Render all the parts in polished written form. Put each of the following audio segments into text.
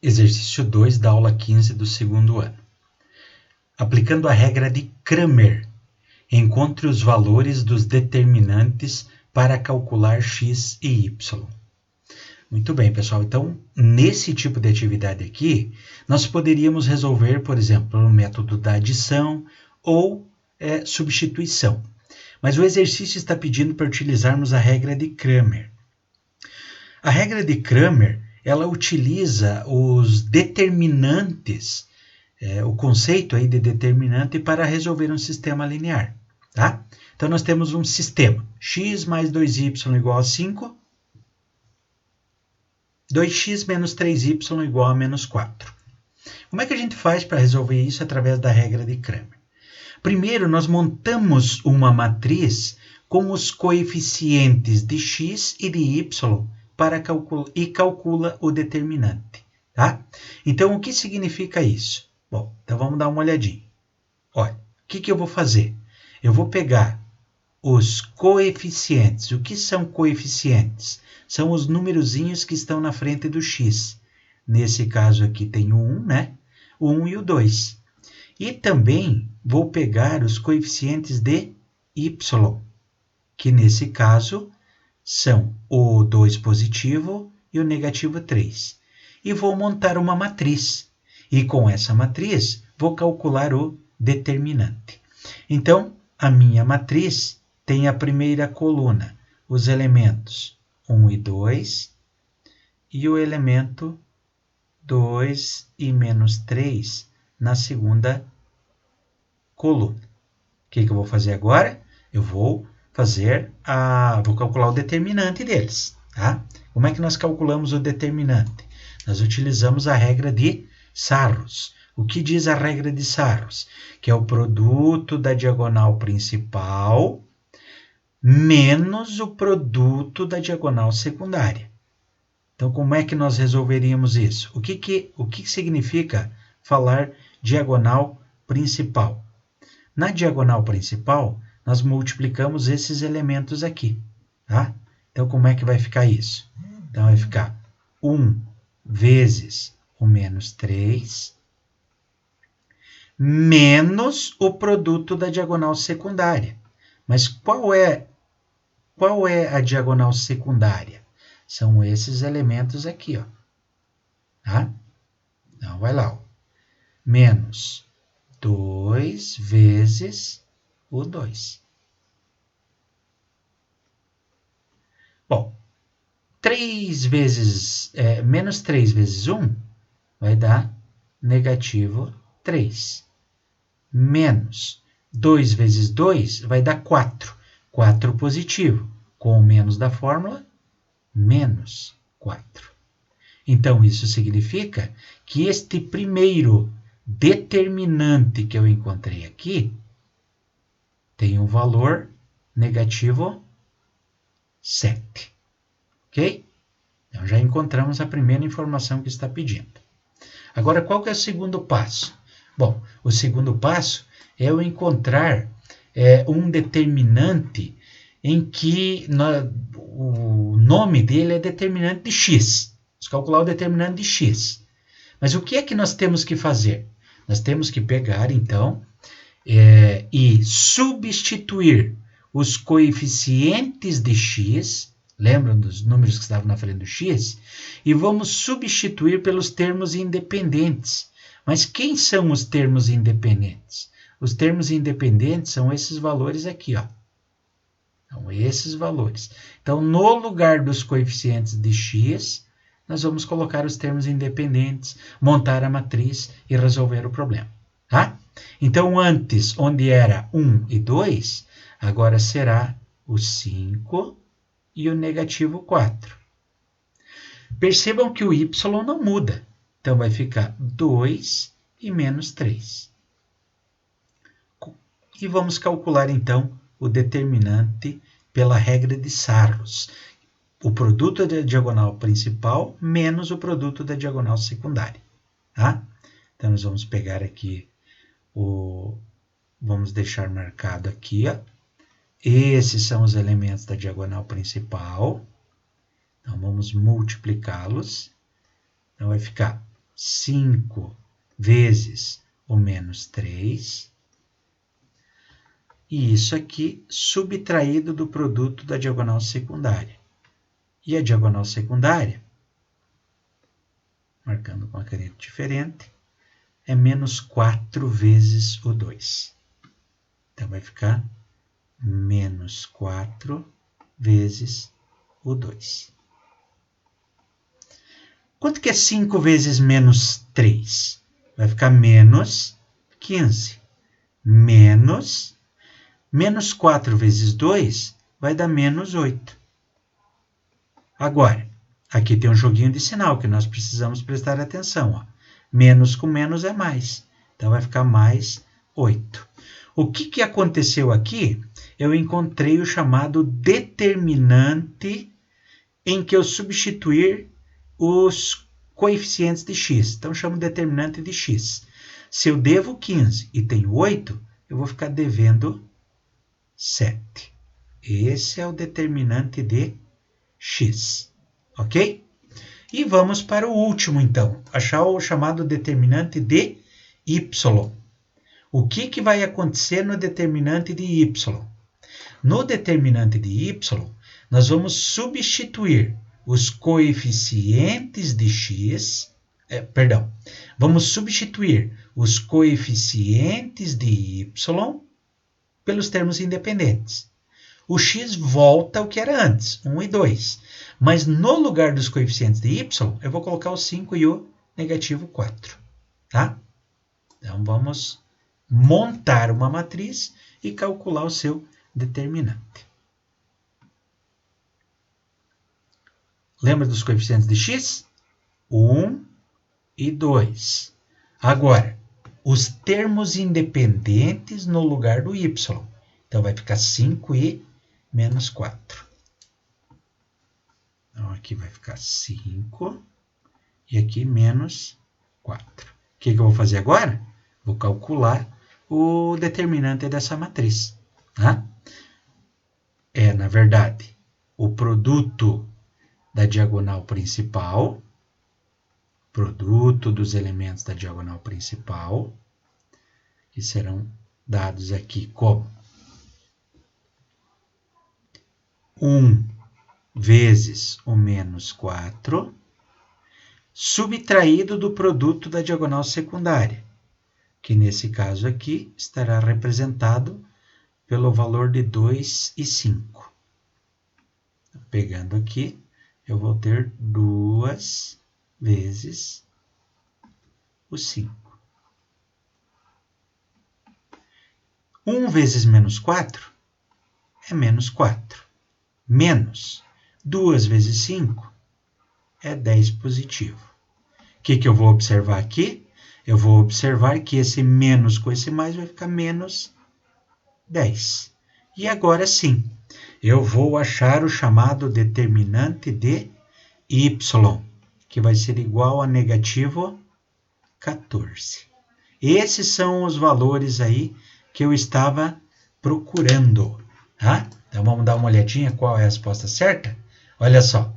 Exercício 2 da aula 15 do segundo ano. Aplicando a regra de Cramer, encontre os valores dos determinantes para calcular x e y. Muito bem, pessoal. Então, nesse tipo de atividade aqui, nós poderíamos resolver, por exemplo, o método da adição ou substituição. Mas o exercício está pedindo para utilizarmos a regra de Cramer. A regra de Cramer, ela utiliza os determinantes, o conceito aí de determinante para resolver um sistema linear. Tá? Então, nós temos um sistema, x mais 2y igual a 5, 2x menos 3y igual a menos 4. Como é que a gente faz para resolver isso através da regra de Cramer? Primeiro, nós montamos uma matriz com os coeficientes de x e de y e calcula o determinante. Tá? Então, o que significa isso? Bom, então vamos dar uma olhadinha. Olha, o que eu vou fazer? Eu vou pegar os coeficientes. O que são coeficientes? São os numerozinhos que estão na frente do x. Nesse caso aqui tem o 1, né? O 1 e o 2. E também vou pegar os coeficientes de y, que nesse caso são o 2 positivo e o negativo 3. E vou montar uma matriz. E com essa matriz, vou calcular o determinante. Então, a minha matriz tem a primeira coluna, os elementos 1 e 2, e o elemento 2 e menos 3 na segunda coluna. O que eu vou fazer agora? Eu vou calcular o determinante deles. Tá? Como é que nós calculamos o determinante? Nós utilizamos a regra de Sarros. O que diz a regra de Sarros? Que é o produto da diagonal principal menos o produto da diagonal secundária. Então, como é que nós resolveríamos isso? O que significa falar diagonal principal? Na diagonal principal, nós multiplicamos esses elementos aqui. Tá? Então, como é que vai ficar isso? Então, vai ficar 1 vezes o menos 3 menos o produto da diagonal secundária. Mas qual é a diagonal secundária? São esses elementos aqui. Ó. Tá? Então, vai lá. Ó. Menos 2 vezes o 2. Bom, menos 3 vezes 1 vai dar negativo 3. Menos 2 vezes 2 vai dar 4. 4 positivo. Com o menos da fórmula, menos 4. Então, isso significa que este primeiro determinante que eu encontrei aqui tem um valor negativo 7. Ok? Então, já encontramos a primeira informação que está pedindo. Agora, qual que é o segundo passo? Bom, o segundo passo é eu encontrar um determinante em que o nome dele é determinante de x. Vamos calcular o determinante de x. Mas o que é que nós temos que fazer? Nós temos que pegar, então, e substituir os coeficientes de x, lembram dos números que estavam na frente do x? E vamos substituir pelos termos independentes. Mas quem são os termos independentes? Os termos independentes são esses valores aqui, ó. São esses valores. Então, no lugar dos coeficientes de x, nós vamos colocar os termos independentes, montar a matriz e resolver o problema. Tá? Então, antes, onde era 1 e 2, agora será o 5 e o negativo 4. Percebam que o y não muda. Então, vai ficar 2 e menos 3. E vamos calcular, então, o determinante pela regra de Sarros. O produto da diagonal principal menos o produto da diagonal secundária. Tá? Então, nós vamos pegar aqui vamos deixar marcado aqui, ó. Esses são os elementos da diagonal principal. Então, vamos multiplicá-los. Então, vai ficar 5 vezes o menos 3. E isso aqui subtraído do produto da diagonal secundária. E a diagonal secundária, marcando com a caneta diferente, é menos 4 vezes o 2. Então, vai ficar menos 4 vezes o 2. Quanto que é 5 vezes menos 3? Vai ficar menos 15. Menos 4 vezes 2 vai dar menos 8. Agora, aqui tem um joguinho de sinal que nós precisamos prestar atenção. Ó. Menos com menos é mais. Então, vai ficar mais 8. O que aconteceu aqui? Eu encontrei o chamado determinante em que eu substituir os coeficientes de x. Então, eu chamo determinante de x. Se eu devo 15 e tenho 8, eu vou ficar devendo 7. Esse é o determinante de x. Ok? E vamos para o último, então. Achar o chamado determinante de y. O que vai acontecer no determinante de y? No determinante de y, nós vamos substituir os coeficientes de x, vamos substituir os coeficientes de y pelos termos independentes. O x volta ao que era antes, 1 e 2. Mas no lugar dos coeficientes de y, eu vou colocar o 5 e o negativo 4. Tá? Então, vamos montar uma matriz e calcular o seu determinante. Lembra dos coeficientes de x? 1 e 2. Agora, os termos independentes no lugar do y. Então, vai ficar 5 e menos 4. Então, aqui vai ficar 5 e aqui menos 4. O que eu vou fazer agora? Vou calcular o determinante dessa matriz. Tá? É, na verdade, o produto da diagonal principal, produto dos elementos da diagonal principal, que serão dados aqui como 1 vezes o menos 4, subtraído do produto da diagonal secundária, que nesse caso aqui estará representado pelo valor de 2 e 5. Pegando aqui, eu vou ter 2 vezes o 5. 1 vezes menos 4 é menos 4. Menos 2 vezes 5 é 10 positivo. O que eu vou observar aqui? Eu vou observar que esse menos com esse mais vai ficar menos 10. E agora sim, eu vou achar o chamado determinante de y, que vai ser igual a negativo 14. Esses são os valores aí que eu estava procurando. Tá? Então, vamos dar uma olhadinha qual é a resposta certa? Olha só,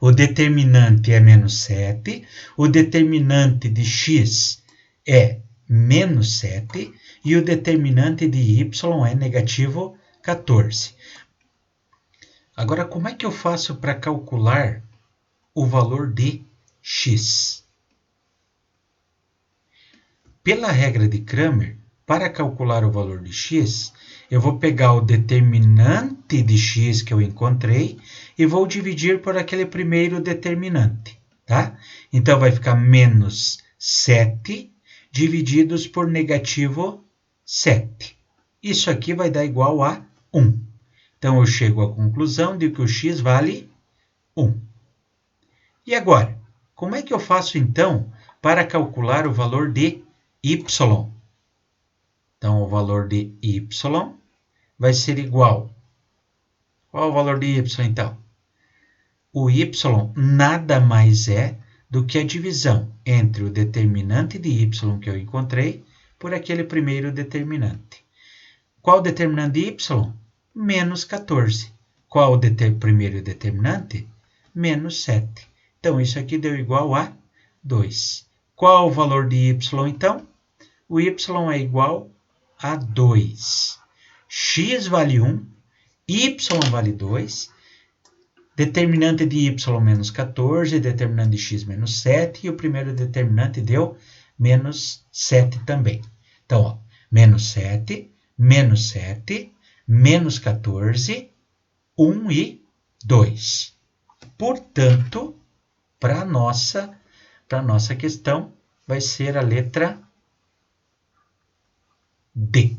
o determinante é menos 7, o determinante de x é menos 7 e o determinante de y é negativo 14. Agora, como é que eu faço para calcular o valor de x? Pela regra de Cramer, para calcular o valor de x, eu vou pegar o determinante de x que eu encontrei e vou dividir por aquele primeiro determinante. Tá? Então, vai ficar menos 7 divididos por negativo 7. Isso aqui vai dar igual a 1. Então, eu chego à conclusão de que o x vale 1. E agora, como é que eu faço, então, para calcular o valor de y? Então, o valor de y vai ser igual. Qual é o valor de y, então? O y nada mais é do que a divisão entre o determinante de y que eu encontrei por aquele primeiro determinante. Qual o determinante de y? Menos 14. Qual o primeiro determinante? Menos 7. Então, isso aqui deu igual a 2. Qual o valor de y, então? O y é igual a 2. X vale 1, y vale 2, determinante de y menos 14, determinante de x menos 7, e o primeiro determinante deu menos 7 também. Então, ó, menos 7, menos 14, 1 e 2. Portanto, para a nossa questão, vai ser a letra D.